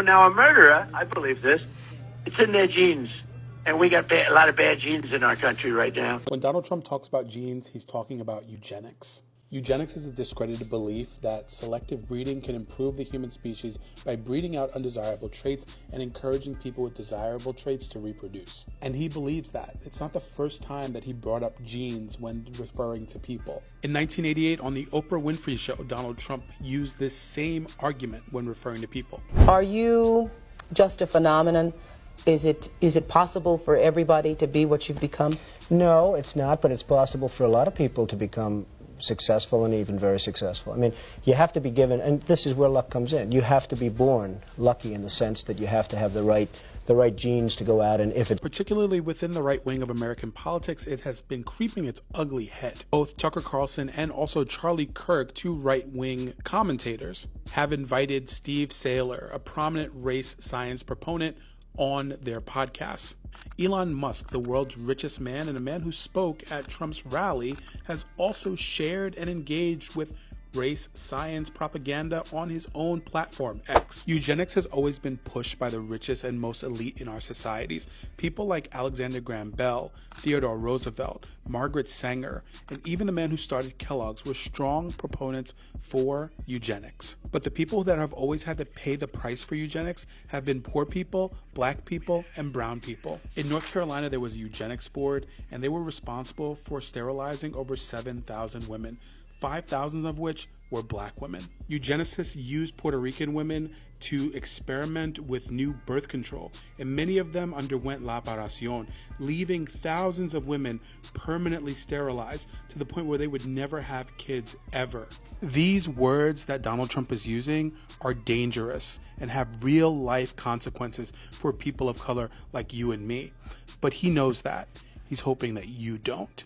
Now, a murderer, I believe this, it's in their genes. And we got a lot of bad genes in our country right now. When Donald Trump talks about genes, he's talking about eugenics. Eugenics is a discredited belief that selective breeding can improve the human species by breeding out undesirable traits and encouraging people with desirable traits to reproduce. And he believes that. It's not the first time that he brought up genes when referring to people. In 1988, on the Oprah Winfrey Show, Donald Trump used this same argument when referring to people. Are you just a phenomenon? Is it possible for everybody to be what you've become? No, it's not, but it's possible for a lot of people to become successful and even very successful. I mean, you have to be given, and this is where luck comes in, you have to be born lucky in the sense that you have to have the right genes to go out, and if it... Particularly within the right wing of American politics, it has been creeping its ugly head. Both Tucker Carlson and also Charlie Kirk, two right-wing commentators, have invited Steve Saylor, a prominent race science proponent, on their podcasts. Elon Musk, the world's richest man and a man who spoke at Trump's rally, has also shared and engaged with race science propaganda on his own platform, X. Eugenics has always been pushed by the richest and most elite in our societies. People like Alexander Graham Bell, Theodore Roosevelt, Margaret Sanger, and even the man who started Kellogg's were strong proponents for eugenics. But the people that have always had to pay the price for eugenics have been poor people, black people, and brown people. In North Carolina, there was a eugenics board, and they were responsible for sterilizing over 7,000 women. 5,000 of which were black women. Eugenicists used Puerto Rican women to experiment with new birth control, and many of them underwent la operación, leaving thousands of women permanently sterilized to the point where they would never have kids ever. These words that Donald Trump is using are dangerous and have real life consequences for people of color like you and me. But he knows that. He's hoping that you don't.